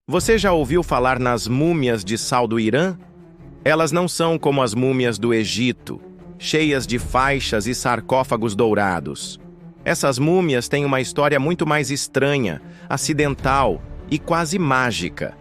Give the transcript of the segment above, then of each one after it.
Você já ouviu falar nas múmias de sal do Irã? Elas não são como as múmias do Egito, cheias de faixas e sarcófagos dourados. Essas múmias têm uma história muito mais estranha, acidental e quase mágica.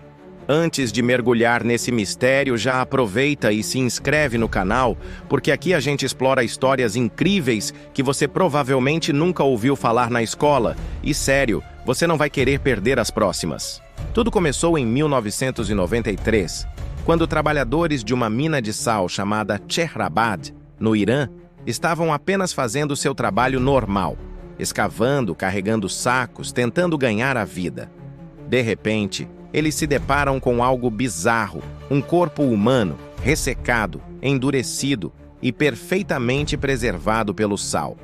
Antes de mergulhar nesse mistério, já aproveita e se inscreve no canal, porque aqui a gente explora histórias incríveis que você provavelmente nunca ouviu falar na escola. E sério, você não vai querer perder as próximas. Tudo começou em 1993, quando trabalhadores de uma mina de sal chamada Chehrabad, no Irã, estavam apenas fazendo seu trabalho normal, escavando, carregando sacos, tentando ganhar a vida. De repente, eles se deparam com algo bizarro, um corpo humano, ressecado, endurecido e perfeitamente preservado pelo sal.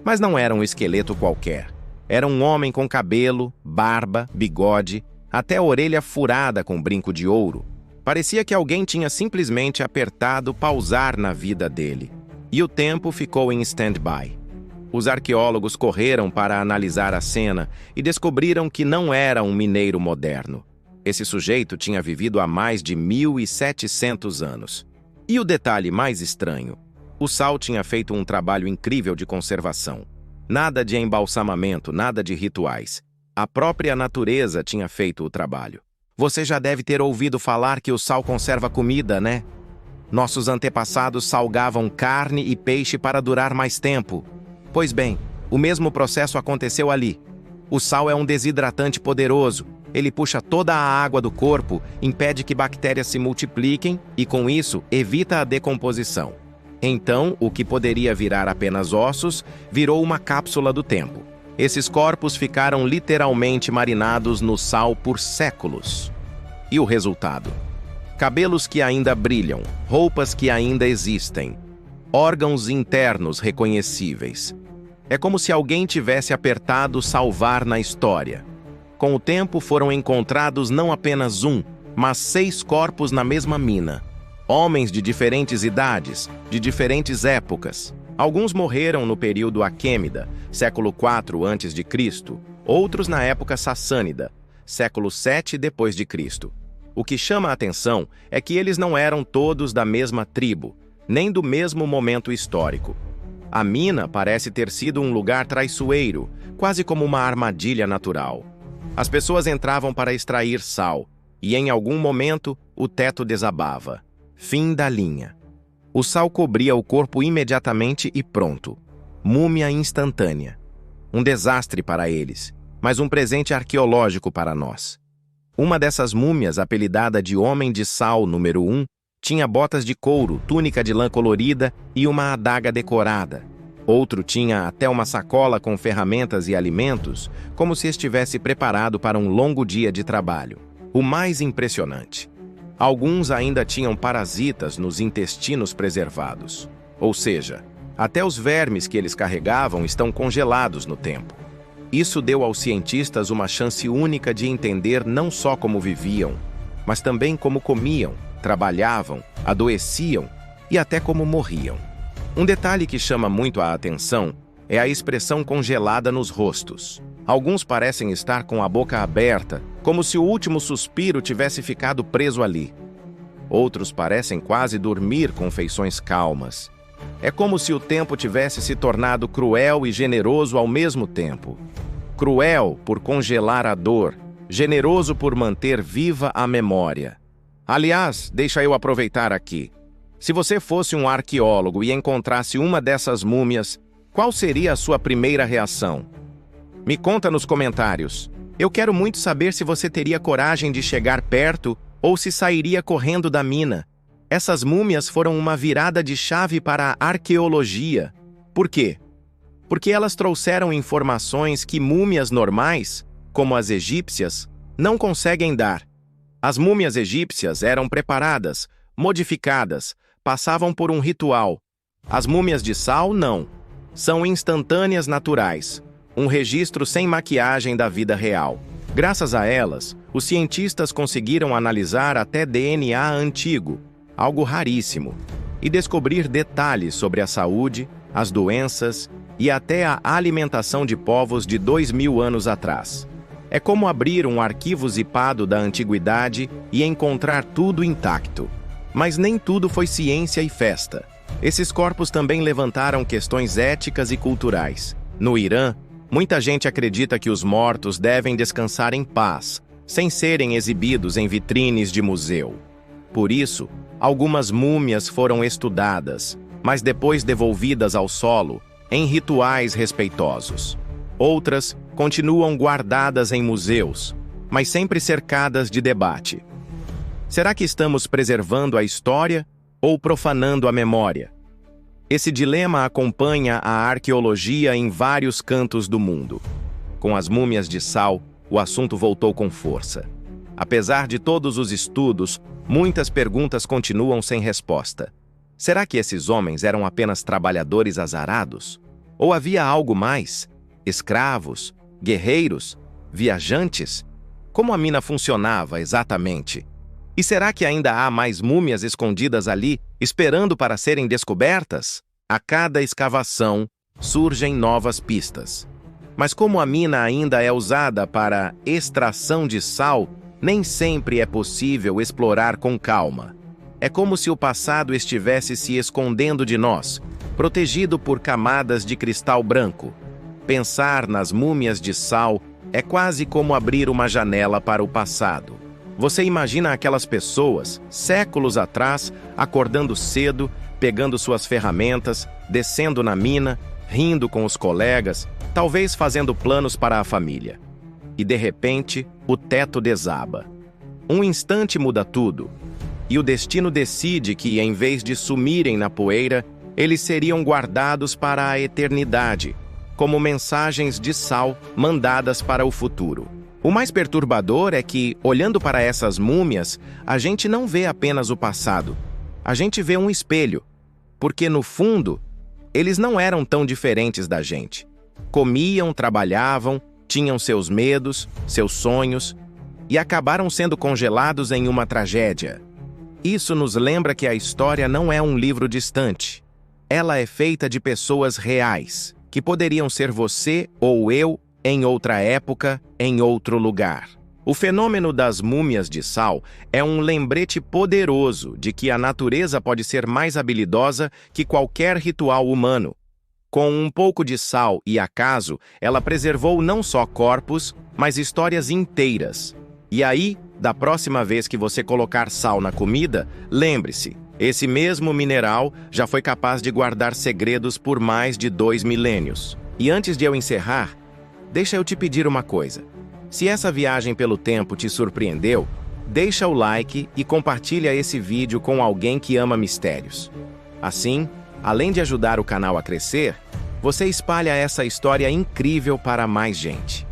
Mas não era um esqueleto qualquer. Era um homem com cabelo, barba, bigode, até a orelha furada com brinco de ouro. Parecia que alguém tinha simplesmente apertado pausar na vida dele. E o tempo ficou em stand-by. Os arqueólogos correram para analisar a cena e descobriram que não era um mineiro moderno. Esse sujeito tinha vivido há mais de 1.700 anos. E o detalhe mais estranho: o sal tinha feito um trabalho incrível de conservação. Nada de embalsamamento, nada de rituais. A própria natureza tinha feito o trabalho. Você já deve ter ouvido falar que o sal conserva comida, né? Nossos antepassados salgavam carne e peixe para durar mais tempo. Pois bem, o mesmo processo aconteceu ali. O sal é um desidratante poderoso. Ele puxa toda a água do corpo, impede que bactérias se multipliquem e, com isso, evita a decomposição. Então, o que poderia virar apenas ossos, virou uma cápsula do tempo. Esses corpos ficaram literalmente marinados no sal por séculos. E o resultado? Cabelos que ainda brilham, roupas que ainda existem, órgãos internos reconhecíveis. É como se alguém tivesse apertado salvar na história. Com o tempo foram encontrados não apenas um, mas 6 corpos na mesma mina. Homens de diferentes idades, de diferentes épocas. Alguns morreram no período Aquêmida, século IV a.C., outros na época Sassânida, século VII d.C. O que chama a atenção é que eles não eram todos da mesma tribo, nem do mesmo momento histórico. A mina parece ter sido um lugar traiçoeiro, quase como uma armadilha natural. As pessoas entravam para extrair sal, e em algum momento o teto desabava. Fim da linha. O sal cobria o corpo imediatamente e pronto. Múmia instantânea. Um desastre para eles, mas um presente arqueológico para nós. Uma dessas múmias, apelidada de Homem de Sal número 1, tinha botas de couro, túnica de lã colorida e uma adaga decorada. Outro tinha até uma sacola com ferramentas e alimentos, como se estivesse preparado para um longo dia de trabalho. O mais impressionante: alguns ainda tinham parasitas nos intestinos preservados. Ou seja, até os vermes que eles carregavam estão congelados no tempo. Isso deu aos cientistas uma chance única de entender não só como viviam, mas também como comiam, trabalhavam, adoeciam e até como morriam. Um detalhe que chama muito a atenção é a expressão congelada nos rostos. Alguns parecem estar com a boca aberta, como se o último suspiro tivesse ficado preso ali. Outros parecem quase dormir com feições calmas. É como se o tempo tivesse se tornado cruel e generoso ao mesmo tempo. Cruel por congelar a dor, generoso por manter viva a memória. Aliás, deixa eu aproveitar aqui. Se você fosse um arqueólogo e encontrasse uma dessas múmias, qual seria a sua primeira reação? Me conta nos comentários. Eu quero muito saber se você teria coragem de chegar perto ou se sairia correndo da mina. Essas múmias foram uma virada de chave para a arqueologia. Por quê? Porque elas trouxeram informações que múmias normais, como as egípcias, não conseguem dar. As múmias egípcias eram preparadas, modificadas, passavam por um ritual. As múmias de sal, não. São instantâneas naturais, um registro sem maquiagem da vida real. Graças a elas, os cientistas conseguiram analisar até DNA antigo, algo raríssimo, e descobrir detalhes sobre a saúde, as doenças e até a alimentação de povos de 2000 anos atrás. É como abrir um arquivo zipado da antiguidade e encontrar tudo intacto. Mas nem tudo foi ciência e festa. Esses corpos também levantaram questões éticas e culturais. No Irã, muita gente acredita que os mortos devem descansar em paz, sem serem exibidos em vitrines de museu. Por isso, algumas múmias foram estudadas, mas depois devolvidas ao solo, em rituais respeitosos. Outras continuam guardadas em museus, mas sempre cercadas de debate. Será que estamos preservando a história ou profanando a memória? Esse dilema acompanha a arqueologia em vários cantos do mundo. Com as múmias de sal, o assunto voltou com força. Apesar de todos os estudos, muitas perguntas continuam sem resposta. Será que esses homens eram apenas trabalhadores azarados? Ou havia algo mais? Escravos? Guerreiros? Viajantes? Como a mina funcionava exatamente? E será que ainda há mais múmias escondidas ali, esperando para serem descobertas? A cada escavação, surgem novas pistas. Mas como a mina ainda é usada para extração de sal, nem sempre é possível explorar com calma. É como se o passado estivesse se escondendo de nós, protegido por camadas de cristal branco. Pensar nas múmias de sal é quase como abrir uma janela para o passado. Você imagina aquelas pessoas, séculos atrás, acordando cedo, pegando suas ferramentas, descendo na mina, rindo com os colegas, talvez fazendo planos para a família. E de repente, o teto desaba. Um instante muda tudo. E o destino decide que, em vez de sumirem na poeira, eles seriam guardados para a eternidade, como mensagens de sal mandadas para o futuro. O mais perturbador é que, olhando para essas múmias, a gente não vê apenas o passado. A gente vê um espelho, porque, no fundo, eles não eram tão diferentes da gente. Comiam, trabalhavam, tinham seus medos, seus sonhos, e acabaram sendo congelados em uma tragédia. Isso nos lembra que a história não é um livro distante. Ela é feita de pessoas reais, que poderiam ser você ou eu em outra época, em outro lugar. O fenômeno das múmias de sal é um lembrete poderoso de que a natureza pode ser mais habilidosa que qualquer ritual humano. Com um pouco de sal e acaso, ela preservou não só corpos, mas histórias inteiras. E aí, da próxima vez que você colocar sal na comida, lembre-se, esse mesmo mineral já foi capaz de guardar segredos por mais de 2 milênios. E antes de eu encerrar, deixa eu te pedir uma coisa. Se essa viagem pelo tempo te surpreendeu, deixa o like e compartilha esse vídeo com alguém que ama mistérios. Assim, além de ajudar o canal a crescer, você espalha essa história incrível para mais gente.